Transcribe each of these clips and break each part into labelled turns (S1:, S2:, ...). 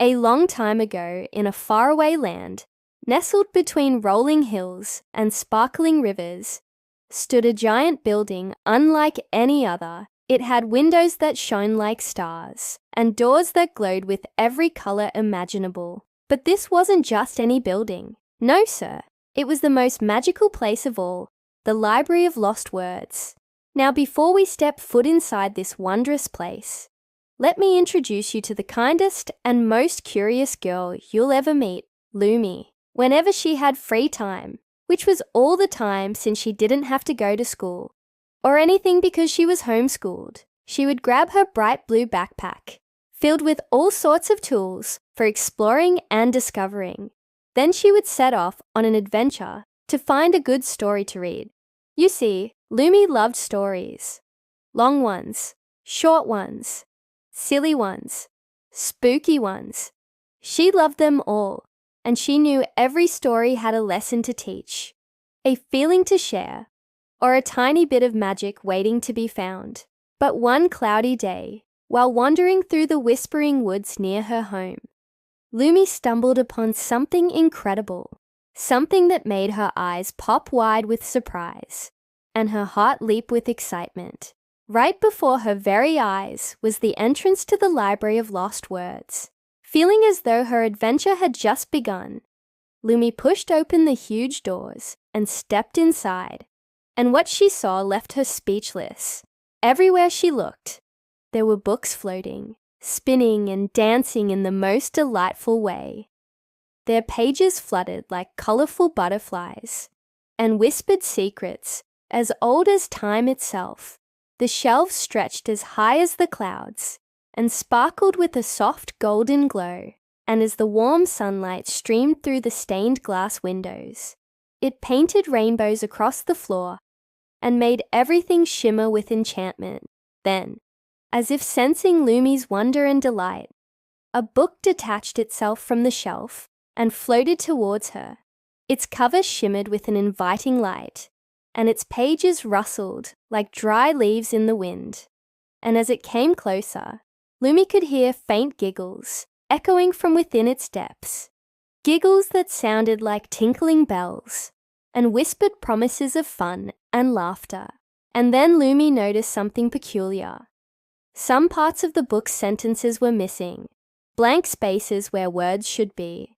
S1: A long time ago, in a faraway land, nestled between rolling hills and sparkling rivers, stood a giant building unlike any other. It had windows that shone like stars and doors that glowed with every color imaginable. But this wasn't just any building. No, sir. It was the most magical place of all, the Library of Lost Words. Now, before we step foot inside this wondrous place, let me introduce you to the kindest and most curious girl you'll ever meet, Lumi. Whenever she had free time, which was all the time since she didn't have to go to school, or anything because she was homeschooled, she would grab her bright blue backpack, filled with all sorts of tools for exploring and discovering. Then she would set off on an adventure to find a good story to read. You see, Lumi loved stories. Long ones, short ones, silly ones, spooky ones. She loved them all, and she knew every story had a lesson to teach, a feeling to share, or a tiny bit of magic waiting to be found. But one cloudy day, while wandering through the whispering woods near her home, Lumi stumbled upon something incredible, something that made her eyes pop wide with surprise and her heart leap with excitement. Right before her very eyes was the entrance to the Library of Lost Words. Feeling as though her adventure had just begun, Lumi pushed open the huge doors and stepped inside, and what she saw left her speechless. Everywhere she looked, there were books floating, spinning and dancing in the most delightful way. Their pages fluttered like colorful butterflies and whispered secrets as old as time itself. The shelves stretched as high as the clouds and sparkled with a soft golden glow, and as the warm sunlight streamed through the stained glass windows, it painted rainbows across the floor and made everything shimmer with enchantment. Then, as if sensing Lumi's wonder and delight, a book detached itself from the shelf and floated towards her. Its cover shimmered with an inviting light, and its pages rustled like dry leaves in the wind. And as it came closer, Lumi could hear faint giggles echoing from within its depths, giggles that sounded like tinkling bells and whispered promises of fun and laughter. And then Lumi noticed something peculiar. Some parts of the book's sentences were missing, blank spaces where words should be.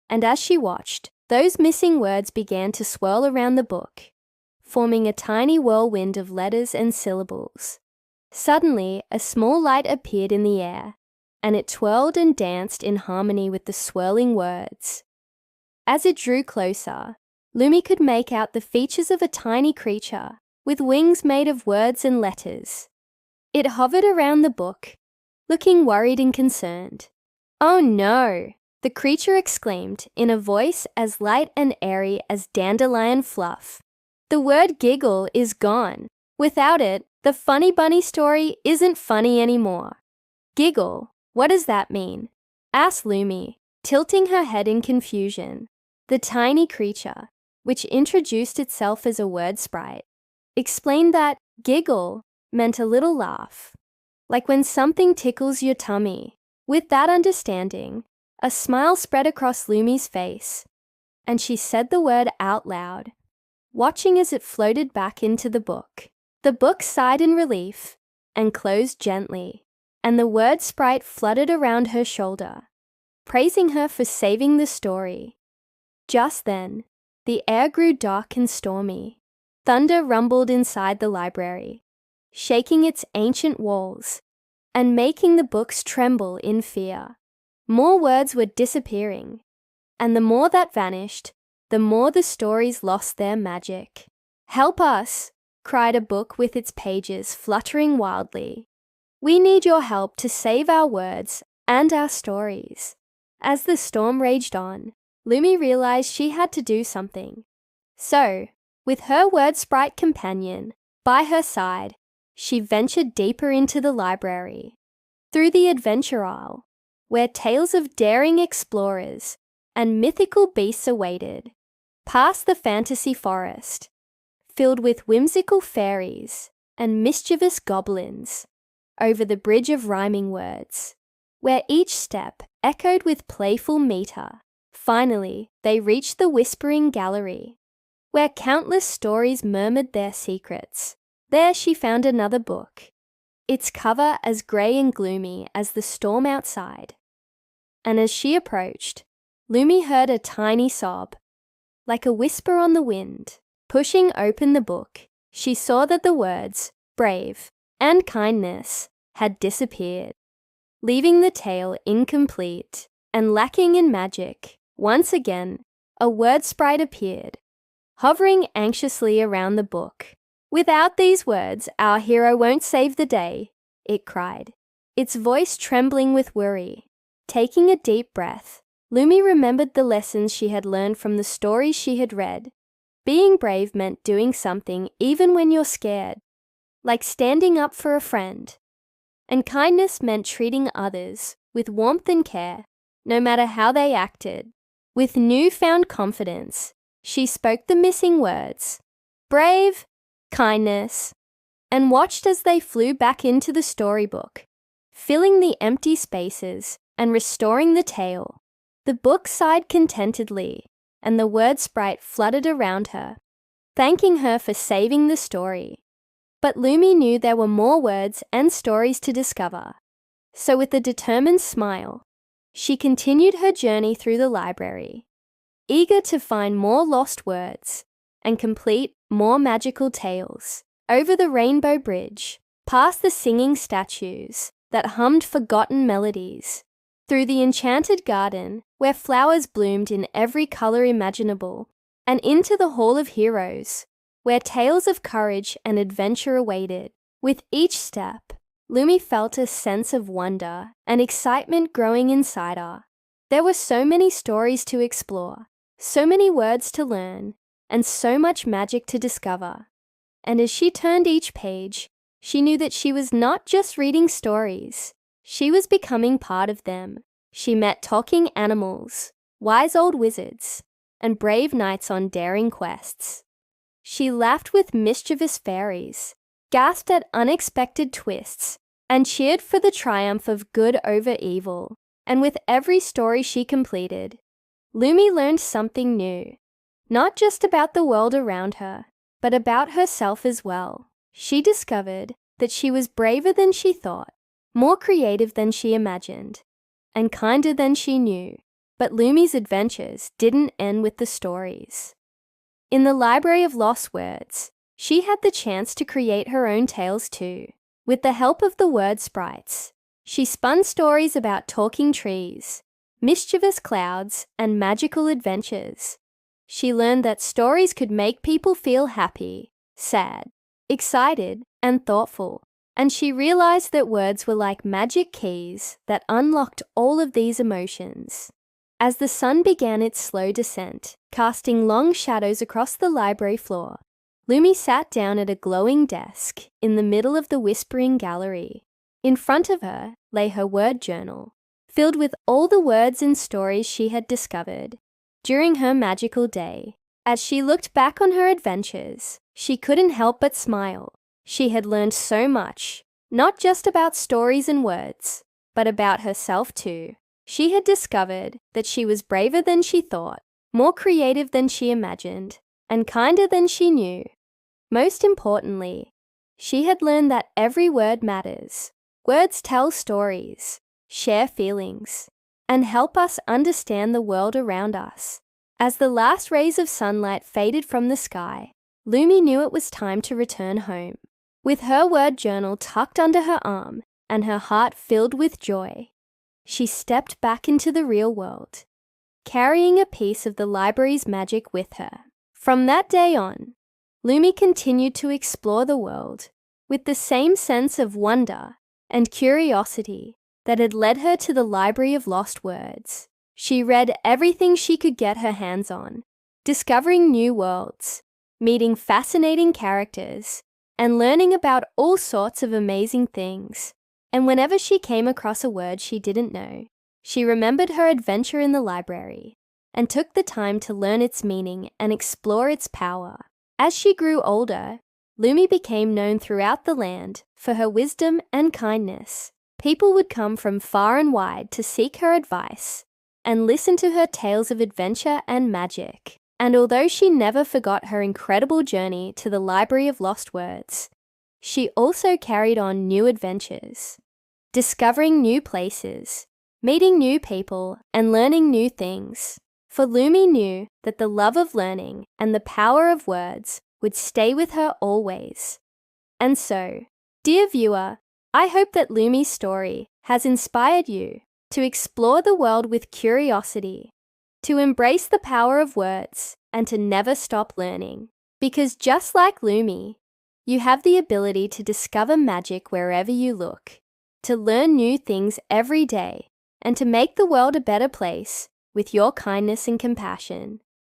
S1: And as she watched, those missing words began to swirl around the book, forming a tiny whirlwind of letters and syllables. Suddenly, a small light appeared in the air, and it twirled and danced in harmony with the swirling words. As it drew closer, Lumi could make out the features of a tiny creature with wings made of words and letters. It hovered around the book, looking worried and concerned. "Oh no!" the creature exclaimed in a voice as light and airy as dandelion fluff. "The word giggle is gone. Without it, the funny bunny story isn't funny anymore." "Giggle? What does that mean?" asked Lumi, tilting her head in confusion. The tiny creature, which introduced itself as a word sprite, explained that giggle meant a little laugh, like when something tickles your tummy. With that understanding, a smile spread across Lumi's face, and she said the word out loud, watching as it floated back into the book. The book sighed in relief and closed gently, and the word sprite fluttered around her shoulder, praising her for saving the story. Just then, the air grew dark and stormy. Thunder rumbled inside the library, shaking its ancient walls and making the books tremble in fear. More words were disappearing, and the more that vanished, the more the stories lost their magic. "Help us!" cried a book with its pages fluttering wildly. "We need your help to save our words and our stories." As the storm raged on, Lumi realized she had to do something. So, with her word sprite companion by her side, she ventured deeper into the library, through the adventure aisle, where tales of daring explorers and mythical beasts awaited, past the fantasy forest, filled with whimsical fairies and mischievous goblins, over the bridge of rhyming words, where each step echoed with playful meter. Finally, they reached the Whispering Gallery, where countless stories murmured their secrets. There she found another book, its cover as grey and gloomy as the storm outside. And as she approached, Lumi heard a tiny sob, like a whisper on the wind. Pushing open the book, she saw that the words brave and kindness had disappeared, leaving the tale incomplete and lacking in magic. Once again, a word sprite appeared, hovering anxiously around the book. "Without these words, our hero won't save the day," it cried, its voice trembling with worry. Taking a deep breath, Lumi remembered the lessons she had learned from the stories she had read. Being brave meant doing something even when you're scared, like standing up for a friend. And kindness meant treating others with warmth and care, no matter how they acted. With newfound confidence, she spoke the missing words, brave, kindness, and watched as they flew back into the storybook, filling the empty spaces and restoring the tale. The book sighed contentedly, and the word sprite fluttered around her, thanking her for saving the story. But Lumi knew there were more words and stories to discover. So with a determined smile, she continued her journey through the library, eager to find more lost words and complete more magical tales. Over the rainbow bridge, past the singing statues that hummed forgotten melodies, through the enchanted garden where flowers bloomed in every color imaginable, and into the Hall of Heroes, where tales of courage and adventure awaited. With each step, Lumi felt a sense of wonder and excitement growing inside her. There were so many stories to explore, so many words to learn, and so much magic to discover. And as she turned each page, she knew that she was not just reading stories, she was becoming part of them. She met talking animals, wise old wizards, and brave knights on daring quests. She laughed with mischievous fairies, gasped at unexpected twists, and cheered for the triumph of good over evil. And with every story she completed, Lumi learned something new, not just about the world around her, but about herself as well. She discovered that she was braver than she thought, more creative than she imagined, and kinder than she knew. But Lumi's adventures didn't end with the stories. In the Library of Lost Words, she had the chance to create her own tales too. With the help of the Word Sprites, she spun stories about talking trees, mischievous clouds, and magical adventures. She learned that stories could make people feel happy, sad, excited, and thoughtful. And she realized that words were like magic keys that unlocked all of these emotions. As the sun began its slow descent, casting long shadows across the library floor, Lumi sat down at a glowing desk in the middle of the Whispering Gallery. In front of her lay her word journal, filled with all the words and stories she had discovered during her magical day. As she looked back on her adventures, she couldn't help but smile. She had learned so much, not just about stories and words, but about herself too. She had discovered that she was braver than she thought, more creative than she imagined, and kinder than she knew. Most importantly, she had learned that every word matters. Words tell stories, share feelings, and help us understand the world around us. As the last rays of sunlight faded from the sky, Lumi knew it was time to return home. With her word journal tucked under her arm and her heart filled with joy, she stepped back into the real world, carrying a piece of the library's magic with her. From that day on, Lumi continued to explore the world with the same sense of wonder and curiosity that had led her to the Library of Lost Words. She read everything she could get her hands on, discovering new worlds, meeting fascinating characters, and learning about all sorts of amazing things. And whenever she came across a word she didn't know, she remembered her adventure in the library and took the time to learn its meaning and explore its power. As she grew older, Lumi became known throughout the land for her wisdom and kindness. People would come from far and wide to seek her advice and listen to her tales of adventure and magic. And although she never forgot her incredible journey to the Library of Lost Words, she also carried on new adventures, discovering new places, meeting new people, and learning new things. For Lumi knew that the love of learning and the power of words would stay with her always. And so, dear viewer, I hope that Lumi's story has inspired you to explore the world with curiosity, to embrace the power of words, and to never stop learning. Because just like Lumi, you have the ability to discover magic wherever you look, to learn new things every day, and to make the world a better place with your kindness and compassion.